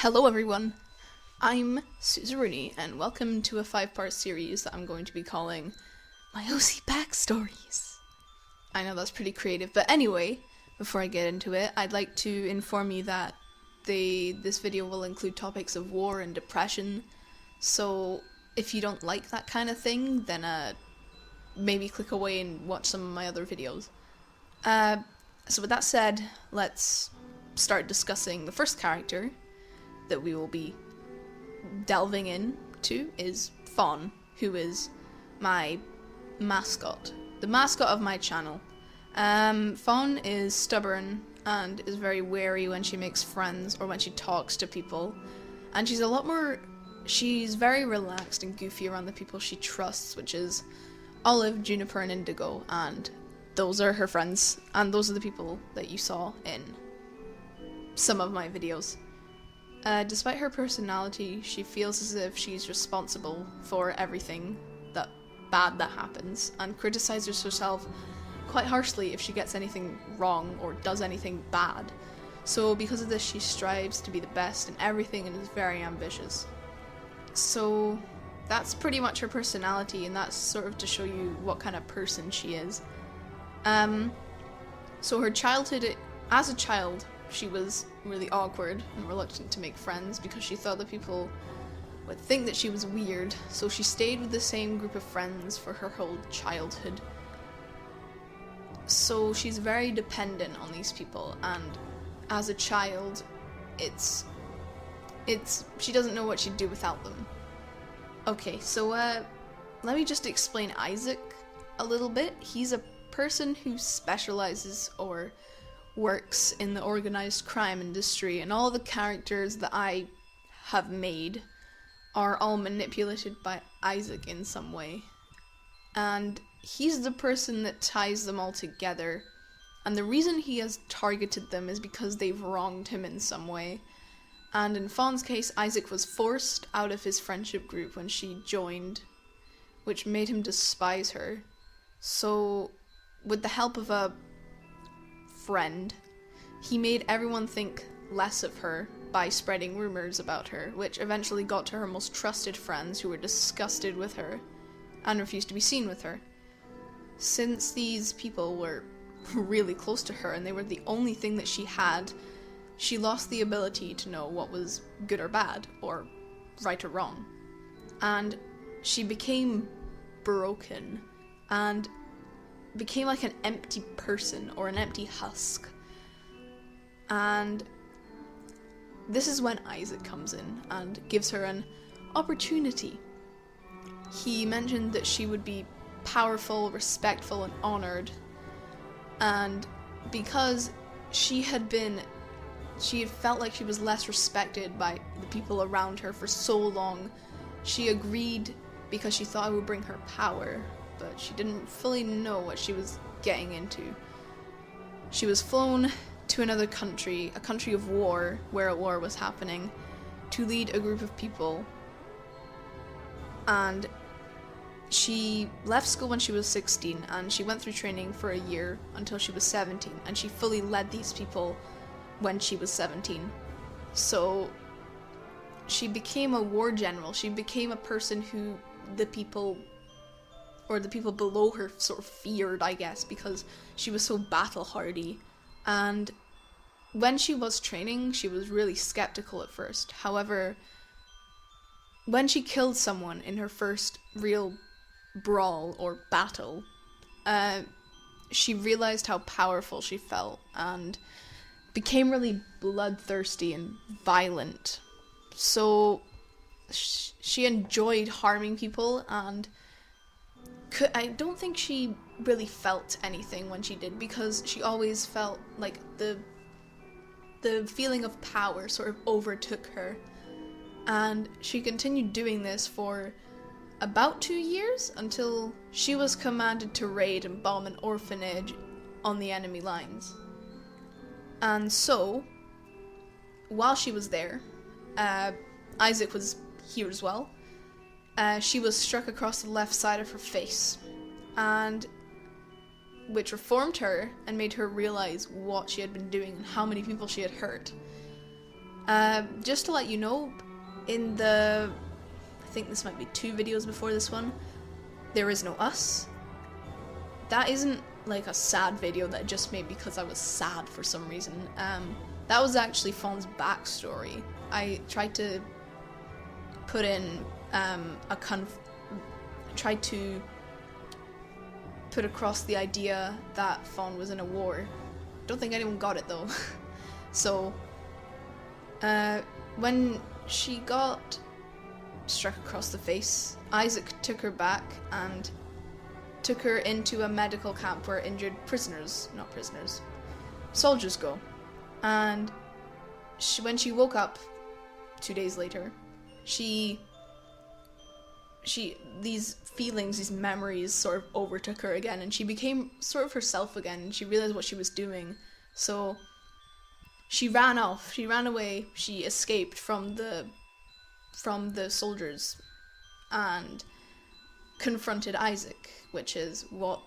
Hello everyone, I'm Suzaruni, and welcome to a 5-part series that I'm going to be calling My OC Backstories. I know that's pretty creative, but anyway, before I get into it, I'd like to inform you that this video will include topics of war and depression, so if you don't like that kind of thing, then maybe click away and watch some of my other videos. So with that said, let's start discussing the first character that we will be delving into is Fawn, who is my mascot, the mascot of my channel. Fawn is stubborn and is very wary when she makes friends or when she talks to people, and she's very relaxed and goofy around the people she trusts, which is Olive, Juniper, and Indigo, and those are her friends, and those are the people that you saw in some of my videos. Despite her personality, she feels as if she's responsible for everything bad that happens, and criticizes herself quite harshly if she gets anything wrong or does anything bad. So because of this, she strives to be the best in everything and is very ambitious. So that's pretty much her personality, and that's sort of to show you what kind of person she is. So her childhood, as a child, she was really awkward and reluctant to make friends because she thought that people would think that she was weird, so she stayed with the same group of friends for her whole childhood. So she's very dependent on these people, and as a child, she doesn't know what she'd do without them. Okay, so let me just explain Isaac a little bit. He's a person who specializes or works in the organized crime industry, and all the characters that I have made are all manipulated by Isaac in some way. And he's the person that ties them all together, and the reason he has targeted them is because they've wronged him in some way. And in Fawn's case, Isaac was forced out of his friendship group when she joined, which made him despise her. So, with the help of a friend, he made everyone think less of her by spreading rumors about her, which eventually got to her most trusted friends, who were disgusted with her and refused to be seen with her. Since these people were really close to her and they were the only thing that she had, she lost the ability to know what was good or bad, or right or wrong. And she became broken and became like an empty person, or an empty husk. And this is when Isaac comes in and gives her an opportunity. He mentioned that she would be powerful, respectful, and honored, and because she had felt like she was less respected by the people around her for so long, she agreed because she thought it would bring her power, but she didn't fully know what she was getting into. She was flown to another country, a country of war, where a war was happening, to lead a group of people. And she left school when she was 16, and she went through training for a year until she was 17, and she fully led these people when she was 17. So she became a war general. She became a person who the people below her sort of feared, I guess, because she was so battle hardy. And when she was training, she was really skeptical at first. However, when she killed someone in her first real brawl or battle, she realized how powerful she felt and became really bloodthirsty and violent. So she enjoyed harming people, and I don't think she really felt anything when she did, because she always felt like the feeling of power sort of overtook her. And she continued doing this for about 2 years until she was commanded to raid and bomb an orphanage on the enemy lines. And so, while she was there, Isaac was here as well. She was struck across the left side of her face, and which reformed her and made her realize what she had been doing and how many people she had hurt. Just to let you know, in the, I think this might be 2 videos before this one, There Is No Us. That isn't like a sad video that I just made because I was sad for some reason. That was actually Fawn's backstory. I tried to put in tried to put across the idea that Fawn was in a war. Don't think anyone got it though. So, when she got struck across the face, Isaac took her back and took her into a medical camp where injured soldiers go. And when she woke up 2 days later, these feelings, these memories sort of overtook her again, and she became sort of herself again, and she realized what she was doing. So she ran off, she ran away, she escaped from the soldiers and confronted Isaac, which is what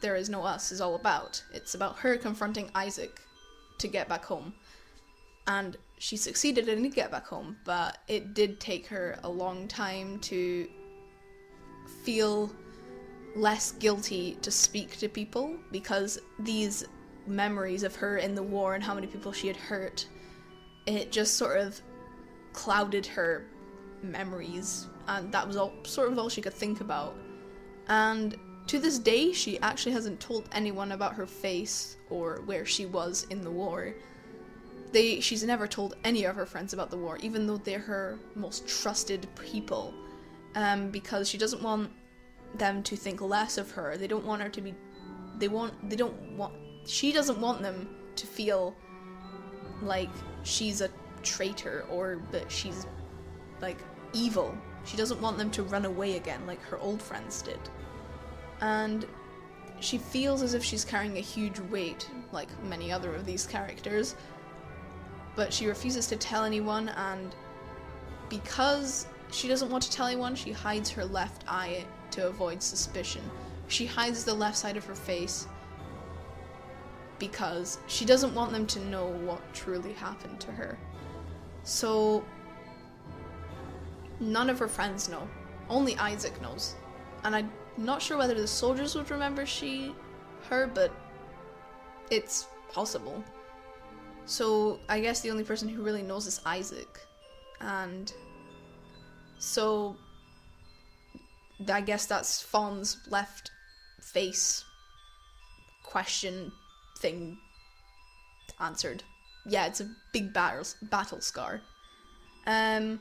There Is No Us is all about. It's about her confronting Isaac to get back home. And she succeeded in get back home, but it did take her a long time to feel less guilty to speak to people, because these memories of her in the war and how many people she had hurt, it just sort of clouded her memories, and that was all she could think about. And to this day, she actually hasn't told anyone about her face or where she was in the war. She's never told any of her friends about the war, even though they're her most trusted people, because she doesn't want them to think less of her. They don't want her to be. She doesn't want them to feel like she's a traitor or that she's like evil. She doesn't want them to run away again like her old friends did. And she feels as if she's carrying a huge weight, like many other of these characters. But she refuses to tell anyone, and because she doesn't want to tell anyone, she hides her left eye to avoid suspicion. She hides the left side of her face because she doesn't want them to know what truly happened to her. So none of her friends know. Only Isaac knows. And I'm not sure whether the soldiers would remember her, but it's possible. So I guess the only person who really knows is Isaac. And so I guess that's Fawn's left face question thing answered. Yeah, it's a big battle scar. And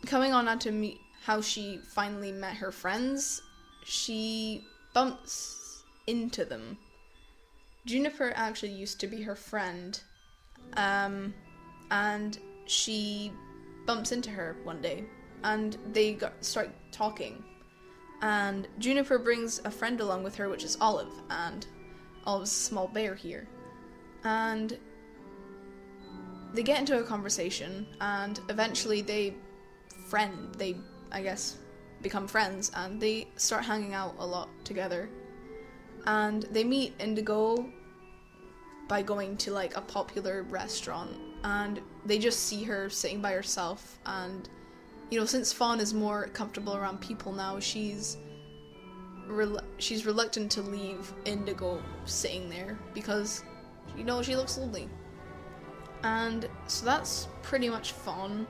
coming on now to meet how she finally met her friends, she bumps into them. Juniper actually used to be her friend, and she bumps into her one day, and they start talking. And Juniper brings a friend along with her, which is Olive, and Olive's a small bear here. And they get into a conversation, and eventually they, I guess, become friends, and they start hanging out a lot together. And they meet Indigo by going to like a popular restaurant, and they just see her sitting by herself. And you know, since Fawn is more comfortable around people now, she's reluctant to leave Indigo sitting there because, you know, she looks lonely. And so that's pretty much Fawn,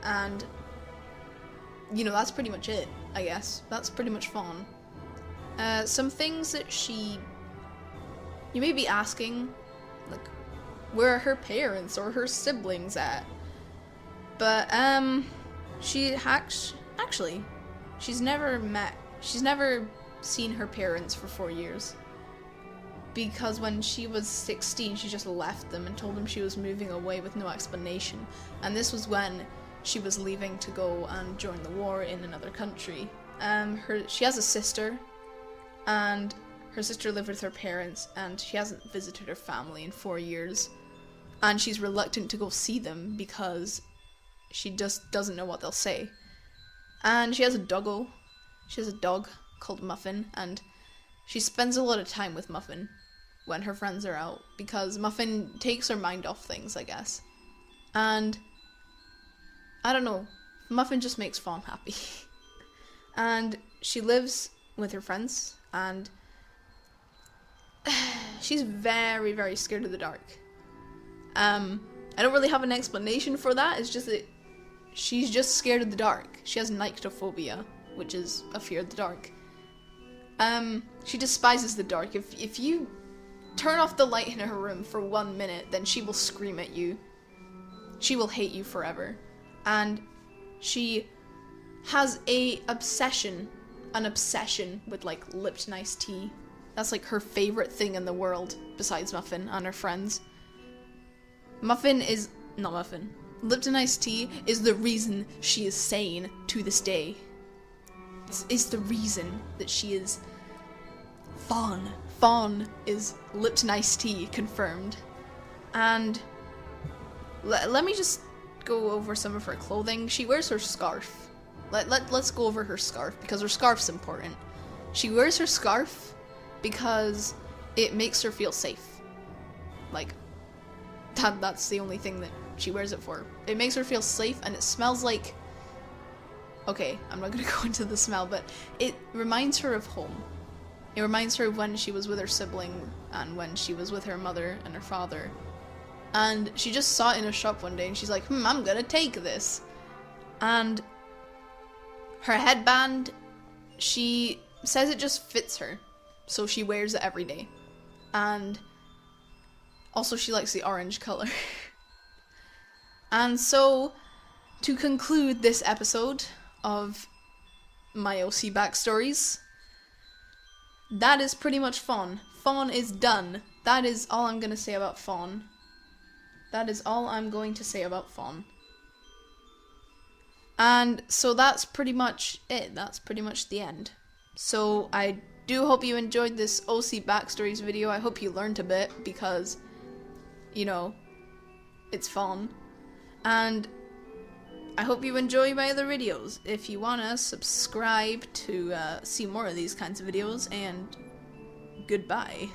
and you know, that's pretty much it, I guess. That's pretty much Fawn. Some things that you may be asking, like, where are her parents or her siblings at? But, she's never seen her parents for 4 years. Because when she was 16, she just left them and told them she was moving away with no explanation. And this was when she was leaving to go and join the war in another country. She has a sister, and her sister lived with her parents, and she hasn't visited her family in 4 years. And she's reluctant to go see them because she just doesn't know what they'll say. And she has a doggo. She has a dog called Muffin, and she spends a lot of time with Muffin. when her friends are out, because Muffin takes her mind off things, I guess. And I don't know, Muffin just makes Fawn happy. And she lives with her friends, and she's very, very scared of the dark. I don't really have an explanation for that. It's just that she's just scared of the dark. She has nyctophobia, which is a fear of the dark. She despises the dark. If you turn off the light in her room for 1 minute, then she will scream at you. She will hate you forever. And she has an obsession with, like, Lipton iced tea. That's, like, her favorite thing in the world, besides Muffin and her friends. Lipton iced tea is the reason she is sane to this day. It's the reason that she is Fawn. Fawn is Lipton iced tea, confirmed. And let me just go over some of her clothing. She wears her scarf. Let's go over her scarf, because her scarf's important. She wears her scarf because it makes her feel safe. Like, that's the only thing that she wears it for. It makes her feel safe, and it smells like... Okay, I'm not gonna go into the smell, but it reminds her of home. It reminds her of when she was with her sibling, and when she was with her mother and her father. And she just saw it in a shop one day, and she's like, I'm gonna take this. And her headband, she says it just fits her, so she wears it every day. And also she likes the orange color. And so, to conclude this episode of my OC backstories, that is pretty much Fawn. Fawn is done. That is all I'm gonna say about Fawn. That is all I'm going to say about Fawn. And so that's pretty much it. That's pretty much the end. So I do hope you enjoyed this OC backstories video. I hope you learned a bit, because, you know, it's Fawn. And I hope you enjoy my other videos. If you wanna subscribe to see more of these kinds of videos, and goodbye.